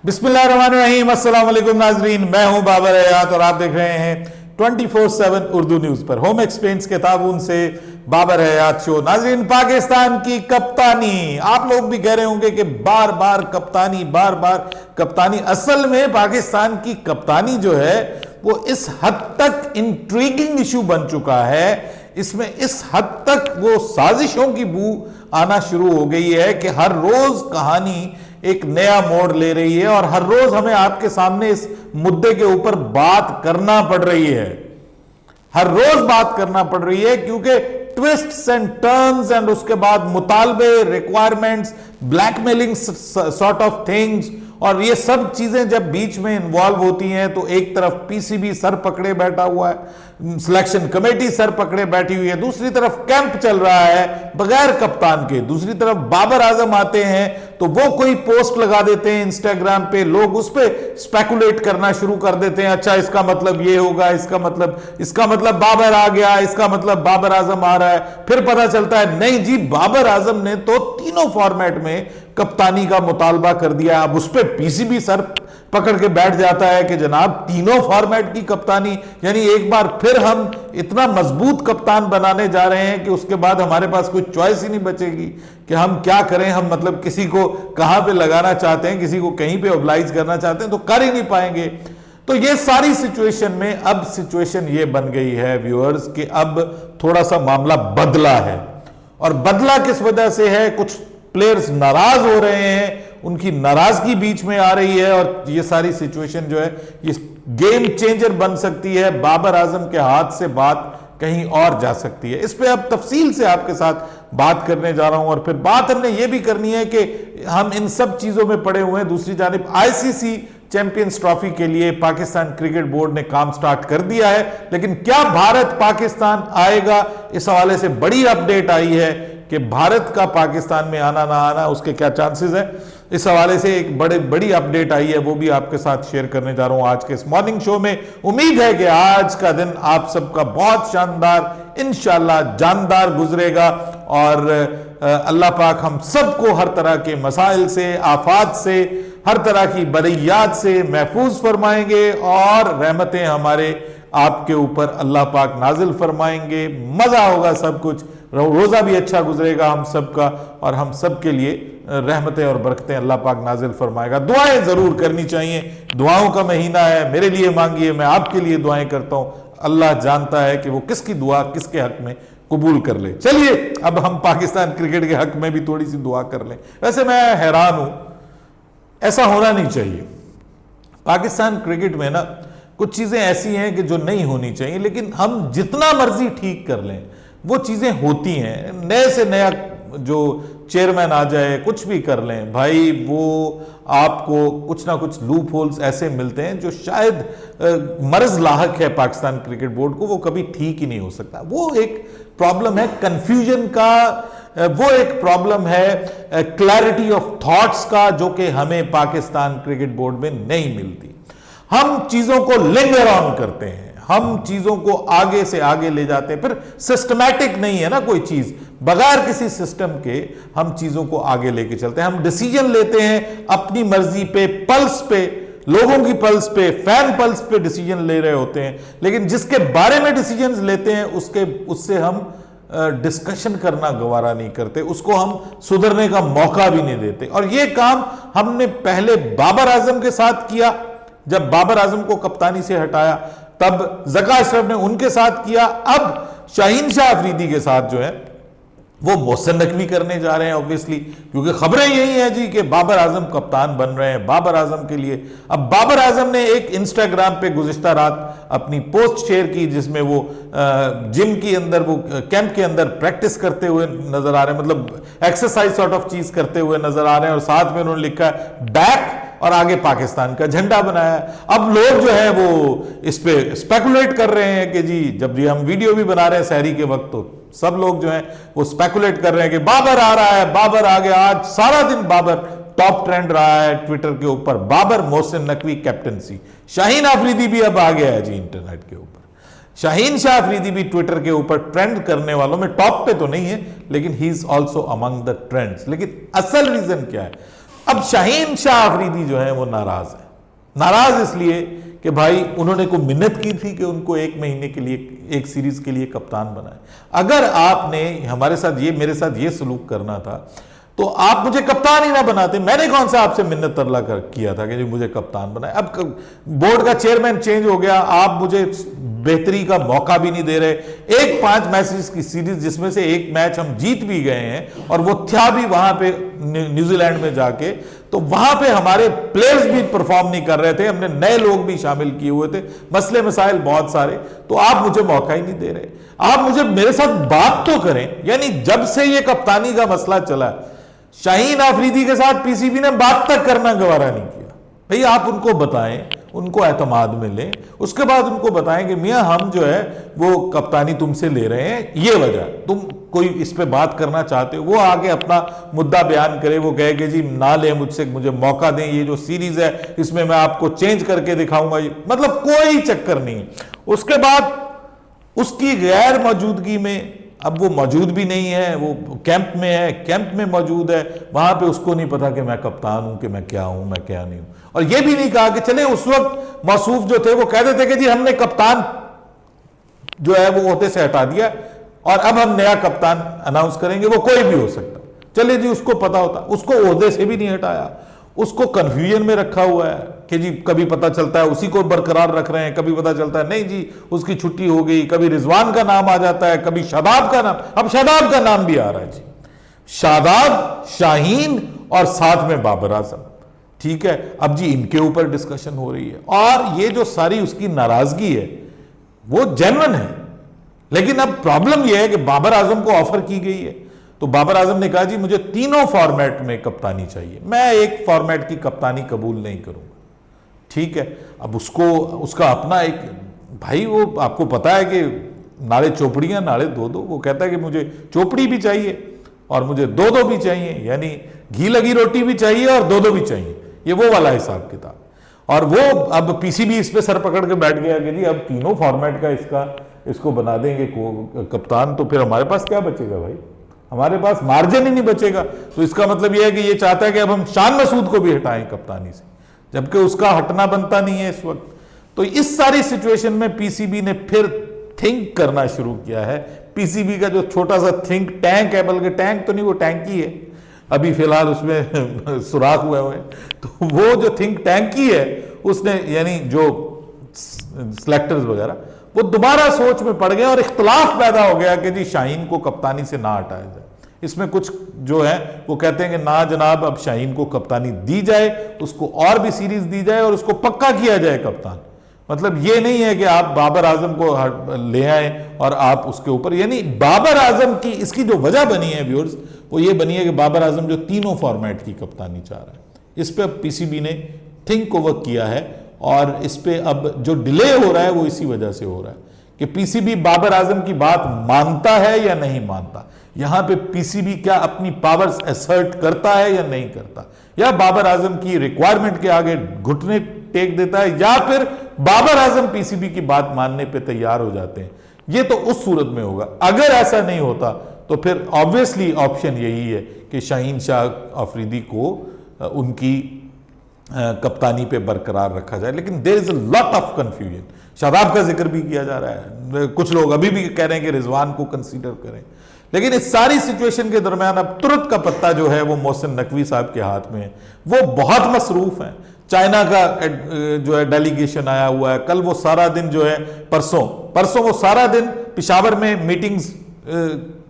बिस्मिल्लाहिर्रहमानिर्रहीम, अस्सलाम वालेकुम नाजरीन। मैं हूं बाबर हयात और आप देख रहे हैं 24/7 उर्दू न्यूज पर होम एक्सपेंस के ताबून से बाबर हयात शो। नाजरीन, पाकिस्तान की कप्तानी, आप लोग भी कह रहे होंगे कि बार बार कप्तानी। असल में पाकिस्तान की कप्तानी जो है वो इस हद तक इंट्रीगिंग इशू बन चुका है, इसमें इस हद तक वो साजिशों की बू आना शुरू हो गई है कि हर रोज कहानी एक नया मोड़ ले रही है और हर रोज हमें आपके सामने इस मुद्दे के ऊपर बात करना पड़ रही है। हर रोज बात करना पड़ रही है क्योंकि ट्विस्ट्स एंड टर्न्स एंड उसके बाद मुतालबे, requirements, blackmailing sort of things, और ये सब चीजें जब बीच में इन्वॉल्व होती हैं तो एक तरफ पीसीबी सर पकड़े बैठा हुआ है, सिलेक्शन कमेटी सर पकड़े बैठी हुई है, दूसरी तरफ कैंप चल रहा है बगैर कप्तान के, दूसरी तरफ बाबर आजम आते हैं तो वो कोई पोस्ट लगा देते हैं इंस्टाग्राम पे, लोग उस पे स्पेकुलेट करना शुरू कर देते हैं। अच्छा, इसका मतलब ये होगा, इसका मतलब बाबर आ गया, इसका मतलब बाबर आजम आ रहा है। फिर पता चलता है नहीं जी, बाबर आजम ने तो तीनों फॉर्मेट में कप्तानी का मुतालबा कर दिया। अब उस पर पीसीबी सर पकड़ के बैठ जाता है कि जनाब तीनों फॉर्मेट की कप्तानी, यानी एक बार फिर हम इतना मजबूत कप्तान बनाने जा रहे हैं कि उसके बाद हमारे पास कोई चॉइस ही नहीं बचेगी कि हम क्या करें। हम मतलब किसी को कहां पे लगाना चाहते हैं, किसी को कहीं पे ऑब्लाइज करना चाहते हैं तो कर ही नहीं पाएंगे। तो ये सारी सिचुएशन में अब सिचुएशन ये बन गई है व्यूअर्स कि अब थोड़ा सा मामला बदला है। और बदला किस वजह से है? कुछ प्लेयर्स नाराज हो रहे हैं, उनकी नाराजगी बीच में आ रही है और ये सारी सिचुएशन जो है ये गेम चेंजर बन सकती है। बाबर आजम के हाथ से बात कहीं और जा सकती है। इस पे अब तफसील से आपके साथ बात करने जा रहा हूं और फिर बात हमने ये भी करनी है कि हम इन सब चीजों में पड़े हुए हैं। दूसरी जानिब आईसीसी चैंपियंस ट्रॉफी के लिए पाकिस्तान क्रिकेट बोर्ड ने काम स्टार्ट कर दिया है, लेकिन क्या भारत पाकिस्तान आएगा, इस हवाले से बड़ी अपडेट आई है कि भारत का पाकिस्तान में आना ना आना उसके क्या चांसेस है। इस हवाले से एक बड़ी अपडेट आई है, वो भी आपके साथ शेयर करने जा रहा हूं आज के इस मॉर्निंग शो में। उम्मीद है कि आज का दिन आप सबका बहुत शानदार, इंशाल्लाह जानदार गुजरेगा और अल्लाह पाक हम सबको हर तरह के मसाइल से, आफात से, हर तरह की बरैयात से महफूज फरमाएंगे और रहमतें हमारे आपके ऊपर अल्लाह पाक नाजिल फरमाएंगे। मजा होगा, सब कुछ, रोजा भी अच्छा गुजरेगा हम सबका और हम सब के लिए रहमतें और बरकतें अल्लाह पाक नाजिल फरमाएगा। दुआएं जरूर करनी चाहिए, दुआओं का महीना है, मेरे लिए मांगिए, मैं आपके लिए दुआएं करता हूं। अल्लाह जानता है कि वो किसकी दुआ किसके हक में कबूल कर ले। चलिए अब हम पाकिस्तान क्रिकेट के हक में भी थोड़ी सी दुआ कर लें। वैसे मैं हैरान हूं, ऐसा होना नहीं चाहिए। पाकिस्तान क्रिकेट में ना कुछ चीजें ऐसी हैं कि जो नहीं होनी चाहिए, लेकिन हम जितना मर्जी ठीक कर लें वो चीजें होती हैं। नए से नया जो चेयरमैन आ जाए, कुछ भी कर लें भाई, वो आपको कुछ ना कुछ लूप होल्स ऐसे मिलते हैं जो शायद मर्ज लाहक है पाकिस्तान क्रिकेट बोर्ड को, वो कभी ठीक ही नहीं हो सकता। वो एक प्रॉब्लम है कंफ्यूजन का, वो एक प्रॉब्लम है क्लैरिटी ऑफ थॉट्स का, जो कि हमें पाकिस्तान क्रिकेट बोर्ड में नहीं मिलती। हम चीजों को लिंगर ऑन करते हैं, हम चीजों को आगे से आगे ले जाते हैं, फिर सिस्टमैटिक नहीं है ना कोई चीज, बगैर किसी सिस्टम के हम चीजों को आगे लेके चलते हैं। हम डिसीजन लेते हैं अपनी मर्जी पे, पल्स पे, लोगों की पल्स पे, फैन पल्स पे डिसीजन ले रहे होते हैं, लेकिन जिसके बारे में डिसीजन लेते हैं उससे हम डिस्कशन करना गवारा नहीं करते, उसको हम सुधरने का मौका भी नहीं देते। और यह काम हमने पहले बाबर आजम के साथ किया, जब बाबर आजम को कप्तानी से हटाया तब ज़का अशरफ ने उनके साथ किया, अब शाहीन शाह अफरीदी के साथ जो है वो मोहसिन नकवी करने जा रहे हैं ऑब्वियसली, क्योंकि खबरें यही हैं जी कि बाबर आजम कप्तान बन रहे हैं बाबर आजम के लिए। अब बाबर आजम ने एक इंस्टाग्राम पे गुज़िश्ता रात अपनी पोस्ट शेयर की जिसमें वो जिम के अंदर, वो कैंप के अंदर प्रैक्टिस करते हुए नजर आ रहे हैं, मतलब एक्सरसाइज सॉर्ट ऑफ चीज करते हुए नजर आ रहे हैं, और साथ में उन्होंने लिखा है बैक और आगे पाकिस्तान का झंडा बनाया। अब लोग जो है वो इस पे स्पेकुलेट कर रहे हैं कि जी, जब ये हम वीडियो भी बना रहे हैं सहरी के वक्त, तो सब लोग जो हैं वो स्पेकुलेट कर रहे हैं कि बाबर आ रहा है, बाबर आ गया। आज सारा दिन बाबर टॉप ट्रेंड रहा है ट्विटर के ऊपर, बाबर मोहसिन नकवी कैप्टनसी। शाहीन अफरीदी भी अब आ गया है जी इंटरनेट के ऊपर, शाहीन शाह अफरीदी भी ट्विटर के ऊपर ट्रेंड करने वालों में टॉप पे तो नहीं है, लेकिन he is also among the trends. लेकिन असल रीजन क्या है? अब शाहीन शाह अफरीदी जो है वो नाराज है। नाराज इसलिए कि भाई उन्होंने को मिन्नत की थी कि उनको 1 महीने के लिए, एक सीरीज के लिए कप्तान बनाए। अगर आपने हमारे साथ ये, मेरे साथ ये सलूक करना था तो आप मुझे कप्तान ही ना बनाते। मैंने कौन सा आपसे मिन्नत तरला किया था कि मुझे कप्तान बनाए। अब बोर्ड का चेयरमैन चेंज हो गया, आप मुझे बेहतरी का मौका भी नहीं दे रहे। एक 5 मैचेस की सीरीज जिसमें से एक मैच हम जीत भी गए हैं और वो था भी वहां पे न्यूजीलैंड में जाके, तो वहां पे हमारे प्लेयर्स भी परफॉर्म नहीं कर रहे थे, हमने नए लोग भी शामिल किए हुए थे, मसले मसाइल बहुत सारे, तो आप मुझे मौका ही नहीं दे रहे। आप मुझे मेरे साथ बात तो करें। यानी जब से ये कप्तानी का मसला चला, शाहीन अफरीदी के साथ पीसीबी ने बात तक करना गवारा नहीं किया। भाई आप उनको बताएं, उनको एतमाद में लें, उसके बाद उनको बताएं कि मियां हम जो है वो कप्तानी तुमसे ले रहे हैं, ये वजह, तुम कोई इस पे बात करना चाहते हो, वो आगे अपना मुद्दा बयान करे, वो कहे कि जी ना ले मुझसे, मुझे मौका दें, ये जो सीरीज है इसमें मैं आपको चेंज करके दिखाऊंगा। मतलब कोई चक्कर नहीं है। उसके बाद उसकी गैर मौजूदगी में, अब वो मौजूद भी नहीं है, वो कैंप में है, कैंप में मौजूद है, वहां पे उसको नहीं पता कि मैं कप्तान हूं, कि मैं क्या हूं, मैं क्या नहीं हूं। और ये भी नहीं कहा कि चले उस वक्त मौसूफ जो थे वो कह देते कि जी हमने कप्तान जो है वो ओहदे से हटा दिया और अब हम नया कप्तान अनाउंस करेंगे, वो कोई भी हो सकता। चले जी, उसको पता होता, उसको ओहदे से भी नहीं हटाया, उसको कंफ्यूजन में रखा हुआ है कि जी कभी पता चलता है उसी को बरकरार रख रहे हैं, कभी पता चलता है नहीं जी उसकी छुट्टी हो गई, कभी रिजवान का नाम आ जाता है, कभी शादाब का नाम, अब शादाब का नाम भी आ रहा है जी, शादाब, शाहीन और साथ में बाबर आजम। ठीक है, अब जी इनके ऊपर डिस्कशन हो रही है और ये जो सारी उसकी नाराजगी है वो जेन्युइन है। लेकिन अब प्रॉब्लम यह है कि बाबर आजम को ऑफर की गई है, तो बाबर आजम ने कहा जी मुझे तीनों फॉर्मेट में कप्तानी चाहिए, मैं एक फॉर्मेट की कप्तानी कबूल नहीं करूंगा। ठीक है, अब उसको उसका अपना एक भाई, वो आपको पता है कि नाले चोपड़ियां नाले दो दो, वो कहता है कि मुझे चोपड़ी भी चाहिए और मुझे दो दो भी चाहिए, यानी घी लगी रोटी भी चाहिए और दो दो भी चाहिए, ये वो वाला हिसाब किताब। और वो अब पीसीबी इस पे सर पकड़ के बैठ गया कि जी अब तीनों फॉर्मेट का इसको बना देंगे कप्तान, तो फिर हमारे पास क्या बचेगा भाई, हमारे पास मार्जिन ही नहीं बचेगा। तो इसका मतलब यह है कि ये चाहता है कि अब हम शान मसूद को भी हटाएं कप्तानी से, जबकि उसका हटना बनता नहीं है इस वक्त। तो इस सारी सिचुएशन में पीसीबी ने फिर थिंक करना शुरू किया है। पीसीबी का जो छोटा सा थिंक टैंक है, बल्कि टैंक तो नहीं, वो टैंकी है, अभी फिलहाल उसमें सुराख हुए हुए, तो वो जो थिंक टैंकी है उसने, यानी जो सिलेक्टर्स वगैरह, वो दोबारा सोच में पड़ गए और इख्तलाफ पैदा हो गया कि जी शाहीन को कप्तानी से ना हटाया जाए। इसमें कुछ जो है वो कहते हैं कि ना जनाब, अब शाहीन को कप्तानी दी जाए, उसको और भी सीरीज दी जाए और उसको पक्का किया जाए कप्तान। मतलब ये नहीं है कि आप बाबर आजम को ले आए और आप उसके ऊपर, यानी बाबर आजम की इसकी जो वजह बनी है व्यूअर्स, वो ये बनी है कि बाबर आजम जो तीनों फॉर्मेट की कप्तानी चाह रहा है, इस पे अब पीसीबी ने थिंक ओवर किया है और इस पे अब जो डिले हो रहा है वो इसी वजह से हो रहा है कि पीसीबी बाबर आजम की बात मानता है या नहीं मानता। यहां पे पीसीबी क्या अपनी पावर्स असर्ट करता है या नहीं करता, या बाबर आजम की रिक्वायरमेंट के आगे घुटने टेक देता है, या फिर बाबर आजम पीसीबी की बात मानने पे तैयार हो जाते हैं। ये तो उस सूरत में होगा। अगर ऐसा नहीं होता तो फिर ऑब्वियसली ऑप्शन यही है कि शाहीन शाह अफरीदी को उनकी कप्तानी पे बरकरार रखा जाए। लेकिन there is a lot of confusion. Shadab का जिक्र भी किया जा रहा है, कुछ लोग अभी भी कह रहे हैं कि रिजवान को कंसीडर करें। लेकिन इस सारी सिचुएशन के दरमियान अब तुरंत का पत्ता जो है वो मोहसिन नकवी साहब के हाथ में है। वो बहुत मसरूफ हैं। चाइना का जो है डेलीगेशन आया हुआ है, कल वो सारा दिन जो है परसों वो सारा दिन पिशावर में मीटिंग्स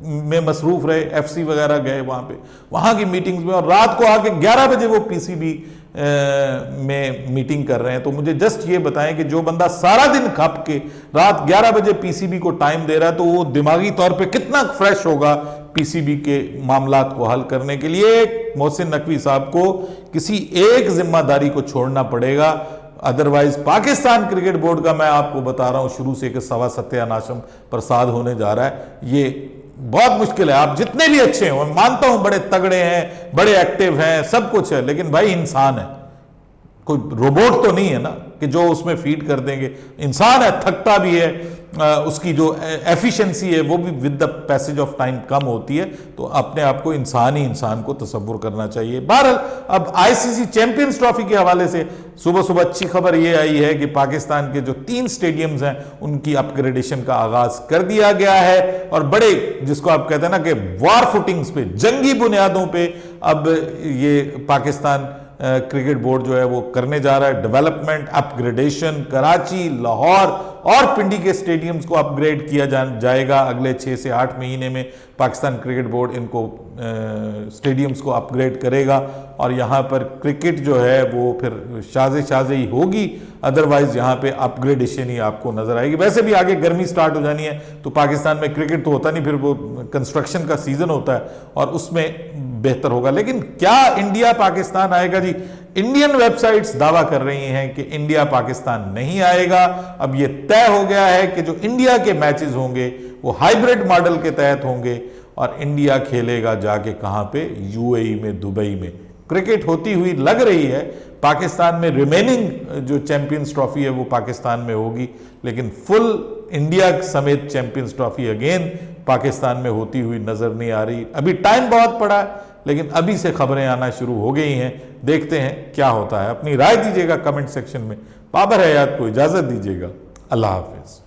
में मसरूफ रहे, एफसी वगैरह गए वहां की मीटिंग्स में, और रात को आके 11 बजे वो पीसीबी में मीटिंग कर रहे हैं। तो मुझे जस्ट ये बताएं कि जो बंदा सारा दिन खप के रात 11 बजे पीसीबी को टाइम दे रहा है, तो वो दिमागी तौर पे कितना फ्रेश होगा पीसीबी के मामलात को हल करने के लिए। मोहसिन नकवी साहब को किसी एक जिम्मेदारी को छोड़ना पड़ेगा, अदरवाइज पाकिस्तान क्रिकेट बोर्ड का, मैं आपको बता रहा हूं शुरू से, कि सवा सत्यानाशम प्रसाद होने जा रहा है। ये बहुत मुश्किल है। आप जितने भी अच्छे हो, मैं मानता हूं बड़े तगड़े हैं, बड़े एक्टिव हैं, सब कुछ है, लेकिन भाई इंसान है, कोई रोबोट तो नहीं है ना। कि जो उसमें फीड कर देंगे। इंसान है, थकता भी है, उसकी जो एफिशिएंसी है वो भी with the passage of time कम होती है। तो अपने आप को इंसान ही इंसान को तसव्वुर करना चाहिए। बहरहाल अब आईसीसी चैंपियंस ट्रॉफी के हवाले से सुबह सुबह अच्छी खबर ये आई है कि पाकिस्तान के जो 3 स्टेडियम्स हैं उनकी अपग्रेडेशन का आगाज कर दिया गया है, और बड़े जिसको आप कहते हैं ना कि वॉर फुटिंग्स पे, जंगी बुनियादों पे अब ये पाकिस्तान क्रिकेट बोर्ड जो है वो करने जा रहा है डेवलपमेंट, अपग्रेडेशन। कराची, लाहौर और पिंडी के स्टेडियम्स को अपग्रेड किया जाएगा अगले 6 से 8 महीने में। पाकिस्तान क्रिकेट बोर्ड इनको स्टेडियम्स को अपग्रेड करेगा और यहाँ पर क्रिकेट जो है वो फिर शाज़े ही होगी, अदरवाइज यहाँ पे अपग्रेडेशन ही आपको नजर आएगी। वैसे भी आगे गर्मी स्टार्ट हो जानी है तो पाकिस्तान में क्रिकेट तो होता नहीं, फिर वो कंस्ट्रक्शन का सीजन होता है और उसमें बेहतर होगा। लेकिन क्या इंडिया पाकिस्तान आएगा जी? इंडियन वेबसाइट्स दावा कर रही हैं कि इंडिया पाकिस्तान नहीं आएगा। अब यह तय हो गया है कि जो इंडिया के मैचेस होंगे वो हाइब्रिड मॉडल के तहत होंगे और इंडिया खेलेगा जाके कहां पे? यूएई में, दुबई में। क्रिकेट होती हुई लग रही है। पाकिस्तान में रिमेनिंग जो चैंपियंस ट्रॉफी है वो पाकिस्तान में होगी, लेकिन फुल इंडिया समेत चैंपियंस ट्रॉफी अगेन पाकिस्तान में होती हुई नजर नहीं आ रही। अभी टाइम बहुत पड़ा है, लेकिन अभी से खबरें आना शुरू हो गई हैं। देखते हैं क्या होता है। अपनी राय दीजिएगा कमेंट सेक्शन में। बाबर हयात को इजाजत दीजिएगा। अल्लाह हाफिज।